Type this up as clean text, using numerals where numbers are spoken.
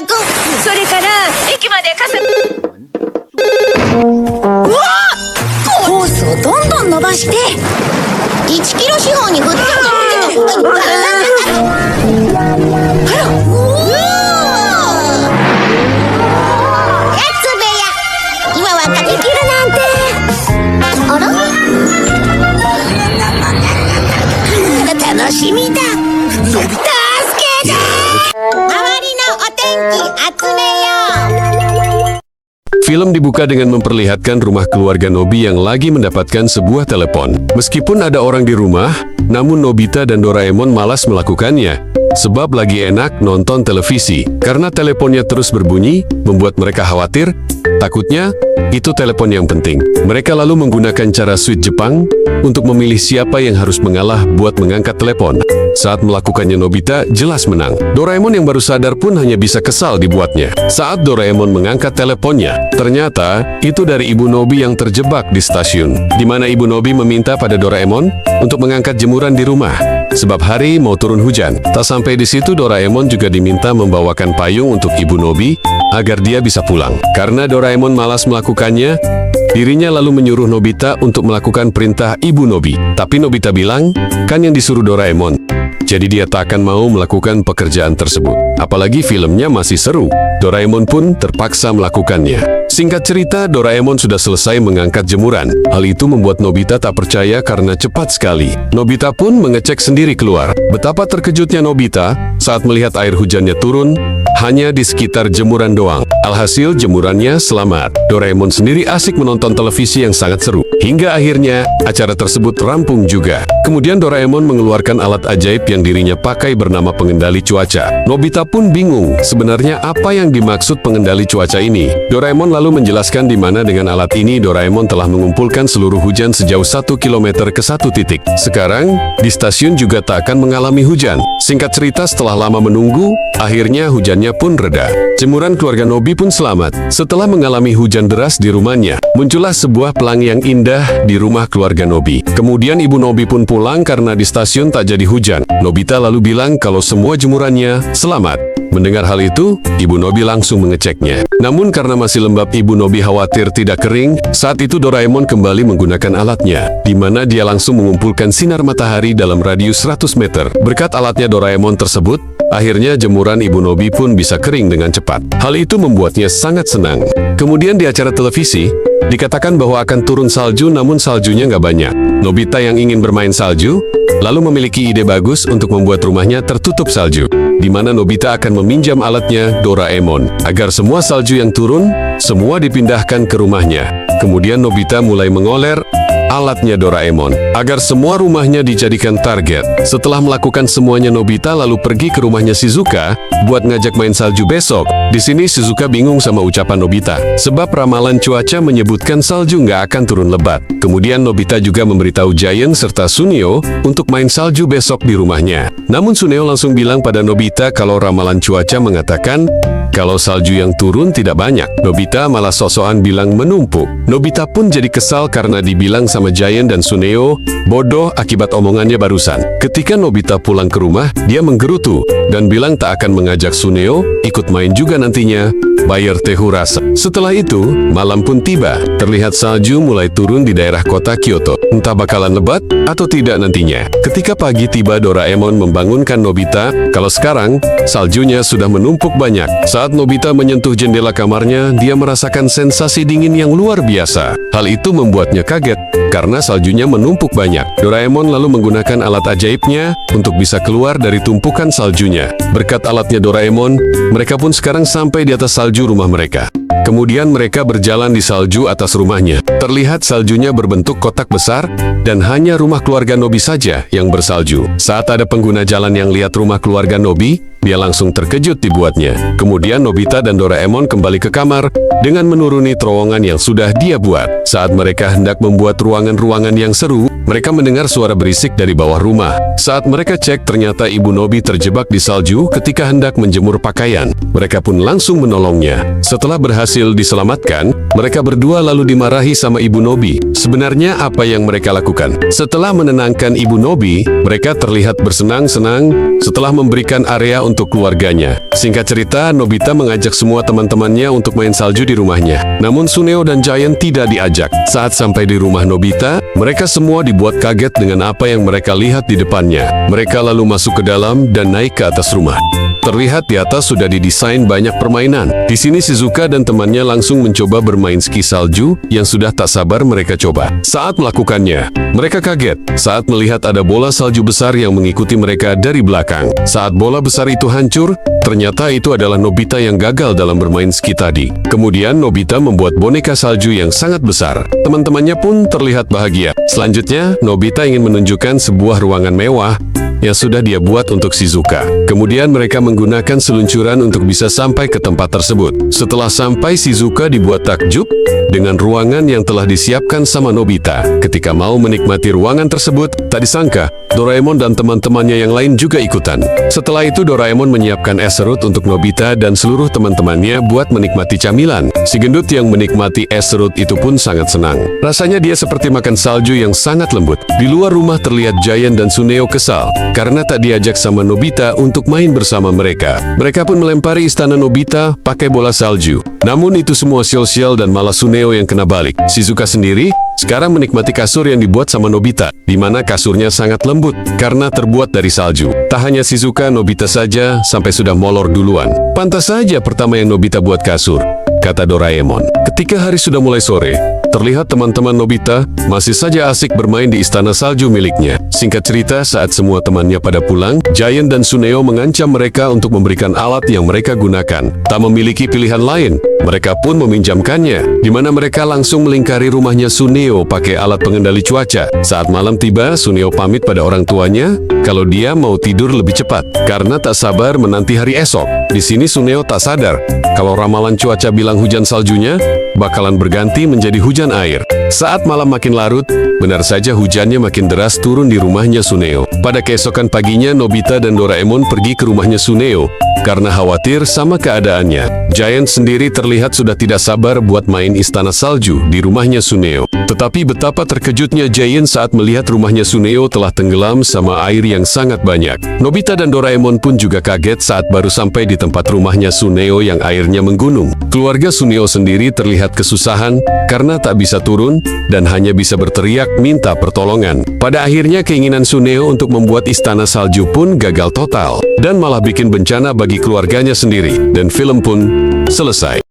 逆。それから駅まで傘。うわっ、コースをどんどん伸ばして1キロ四方に振って今はかけきるなんて。あら、楽しみだ。助けて。周りのお天気集めよう。Film dibuka dengan memperlihatkan rumah keluarga Nobi yang lagi mendapatkan sebuah telepon. Meskipun ada orang di rumah, namun Nobita dan Doraemon malas melakukannya. Sebab lagi enak nonton televisi. Karena teleponnya terus berbunyi, membuat mereka khawatir. Takutnya, itu telepon yang penting. Mereka lalu menggunakan cara sweet Jepang untuk memilih siapa yang harus mengalah buat mengangkat telepon. Saat melakukannya Nobita jelas menang. Doraemon yang baru sadar pun hanya bisa kesal dibuatnya. Saat Doraemon mengangkat teleponnya, ternyata itu dari Ibu Nobi yang terjebak di stasiun. Di mana Ibu Nobi meminta pada Doraemon untuk mengangkat jemuran di rumah. Sebab hari mau turun hujan. Tak sampai di situ, Doraemon juga diminta membawakan payung untuk Ibu Nobi agar dia bisa pulang. Karena Doraemon malas melakukannya, dirinya lalu menyuruh Nobita untuk melakukan perintah Ibu Nobi. Tapi Nobita bilang, kan yang disuruh Doraemon. Jadi dia tak akan mau melakukan pekerjaan tersebut. Apalagi filmnya masih seru. Doraemon pun terpaksa melakukannya. Singkat cerita, Doraemon sudah selesai mengangkat jemuran. Hal itu membuat Nobita tak percaya karena cepat sekali. Nobita pun mengecek sendiri keluar. Betapa terkejutnya Nobita saat melihat air hujannya turun hanya di sekitar jemuran doang. Alhasil jemurannya selamat. Doraemon sendiri asik menonton televisi yang sangat seru. Hingga akhirnya acara tersebut rampung juga. Kemudian Doraemon mengeluarkan alat ajaib yang dirinya pakai bernama pengendali cuaca. Nobita pun bingung sebenarnya apa yang dimaksud pengendali cuaca ini. Doraemon lalu menjelaskan di mana dengan alat ini Doraemon telah mengumpulkan seluruh hujan sejauh 1 km ke satu titik. Sekarang di stasiun juga tak akan mengalami hujan. Singkat cerita, setelah lama menunggu, akhirnya hujannya pun reda. Jemuran keluarga Nobi pun selamat. Setelah mengalami hujan deras di rumahnya, muncullah sebuah pelangi yang indah di rumah keluarga Nobi. Kemudian Ibu Nobi pun pulang karena di stasiun tak jadi hujan. Nobita lalu bilang kalau semua jemurannya selamat. Mendengar hal itu, Ibu Nobi langsung mengeceknya. Namun karena masih lembab, Ibu Nobi khawatir tidak kering. Saat itu Doraemon kembali menggunakan alatnya, di mana dia langsung mengumpulkan sinar matahari dalam radius 100 meter. Berkat alatnya Doraemon tersebut, akhirnya jemuran Ibu Nobi pun bisa kering dengan cepat. Hal itu membuatnya sangat senang. Kemudian di acara televisi, dikatakan bahwa akan turun salju, namun saljunya nggak banyak. Nobita yang ingin bermain salju, lalu memiliki ide bagus untuk membuat rumahnya tertutup salju, di mana Nobita akan meminjam alatnya Doraemon, agar semua salju yang turun, semua dipindahkan ke rumahnya. Kemudian Nobita mulai mengoler alatnya Doraemon, agar semua rumahnya dijadikan target. Setelah melakukan semuanya, Nobita lalu pergi ke rumahnya Shizuka buat ngajak main salju besok. Di sini Shizuka bingung sama ucapan Nobita, sebab ramalan cuaca menyebutkan salju nggak akan turun lebat. Kemudian Nobita juga memberitahu Giant serta Suneo untuk main salju besok di rumahnya. Namun Suneo langsung bilang pada Nobita kalau ramalan cuaca mengatakan kalau salju yang turun tidak banyak. Nobita malah sok-sokan bilang menumpuk. Nobita pun jadi kesal karena dibilang sama Giant dan Suneo bodoh akibat omongannya barusan. Ketika Nobita pulang ke rumah, dia menggerutu dan bilang tak akan mengajak Suneo ikut main juga nantinya, bayar tehu rasa. Setelah itu, malam pun tiba. Terlihat salju mulai turun di daerah kota Kyoto. Entah bakalan lebat atau tidak nantinya. Ketika pagi tiba, Doraemon membangunkan Nobita kalau sekarang saljunya sudah menumpuk banyak. Saat Nobita menyentuh jendela kamarnya, dia merasakan sensasi dingin yang luar biasa. Hal itu membuatnya kaget karena saljunya menumpuk banyak. Doraemon lalu menggunakan alat ajaibnya untuk bisa keluar dari tumpukan saljunya. Berkat alatnya Doraemon, mereka pun sekarang sampai di atas salju rumah mereka. Kemudian mereka berjalan di salju atas rumahnya. Terlihat saljunya berbentuk kotak besar dan hanya rumah keluarga Nobi saja yang bersalju. Saat ada pengguna jalan yang lihat rumah keluarga Nobi, dia langsung terkejut dibuatnya. Kemudian Nobita dan Doraemon kembali ke kamar dengan menuruni terowongan yang sudah dia buat. Saat mereka hendak membuat ruangan-ruangan yang seru, mereka mendengar suara berisik dari bawah rumah. Saat mereka cek, ternyata Ibu Nobi terjebak di salju ketika hendak menjemur pakaian. Mereka pun langsung menolongnya. Setelah berhasil berhasil diselamatkan, mereka berdua lalu dimarahi sama Ibu Nobi. Sebenarnya apa yang mereka lakukan? Setelah menenangkan Ibu Nobi, mereka terlihat bersenang-senang setelah memberikan area untuk keluarganya. Singkat cerita, Nobita mengajak semua teman-temannya untuk main salju di rumahnya. Namun Suneo dan Giant tidak diajak. Saat sampai di rumah Nobita, mereka semua dibuat kaget dengan apa yang mereka lihat di depannya. Mereka lalu masuk ke dalam dan naik ke atas rumah. Terlihat di atas sudah didesain banyak permainan. Di sini Shizuka dan temannya langsung mencoba bermain ski salju yang sudah tak sabar mereka coba. Saat melakukannya, mereka kaget saat melihat ada bola salju besar yang mengikuti mereka dari belakang. Saat bola besar itu hancur, ternyata itu adalah Nobita yang gagal dalam bermain ski tadi. Kemudian Nobita membuat boneka salju yang sangat besar. Teman-temannya pun terlihat bahagia. Selanjutnya, Nobita ingin menunjukkan sebuah ruangan mewah yang sudah dia buat untuk Shizuka. Kemudian mereka menggunakan seluncuran untuk bisa sampai ke tempat tersebut. Setelah sampai, Shizuka dibuat takjub dengan ruangan yang telah disiapkan sama Nobita. Ketika mau menikmati ruangan tersebut, tak disangka Doraemon dan teman-temannya yang lain juga ikutan. Setelah itu Doraemon menyiapkan es serut untuk Nobita dan seluruh teman-temannya buat menikmati camilan. Si gendut yang menikmati es serut itu pun sangat senang. Rasanya dia seperti makan salju yang sangat lembut. Di luar rumah terlihat Giant dan Suneo kesal karena tak diajak sama Nobita untuk main bersama mereka. Mereka pun melempari istana Nobita pakai bola salju. Namun itu semua sial-sial dan malah Suneo yang kena balik. Shizuka sendiri sekarang menikmati kasur yang dibuat sama Nobita, di mana kasurnya sangat lembut karena terbuat dari salju. Tak hanya Shizuka, Nobita saja sampai sudah molor duluan. Pantas saja pertama yang Nobita buat kasur, kata Doraemon. Ketika hari sudah mulai sore, terlihat teman-teman Nobita masih saja asik bermain di istana salju miliknya. Singkat cerita, saat semua temannya pada pulang, Giant dan Suneo mengancam mereka untuk memberikan alat yang mereka gunakan. Tak memiliki pilihan lain, mereka pun meminjamkannya, di mana mereka langsung melingkari rumahnya Suneo pakai alat pengendali cuaca. Saat malam tiba, Suneo pamit pada orang tuanya kalau dia mau tidur lebih cepat karena tak sabar menanti hari esok. Di sini Suneo tak sadar kalau ramalan cuaca bilang hujan saljunya bakalan berganti menjadi hujan air. Saat malam makin larut, benar saja hujannya makin deras turun di rumahnya Suneo. Pada keesokan paginya, Nobita dan Doraemon pergi ke rumahnya Suneo karena khawatir sama keadaannya. Giant sendiri terlihat sudah tidak sabar buat main istana salju di rumahnya Suneo. Tetapi betapa terkejutnya Giant saat melihat rumahnya Suneo telah tenggelam sama air yang sangat banyak. Nobita dan Doraemon pun juga kaget saat baru sampai di tempat rumahnya Suneo yang airnya menggunung. Keluarga Suneo sendiri terlihat kesusahan karena tak bisa turun dan hanya bisa berteriak minta pertolongan. Pada akhirnya keinginan Suneo untuk membuat istana salju pun gagal total dan malah bikin bencana bagi keluarganya sendiri, dan film pun selesai.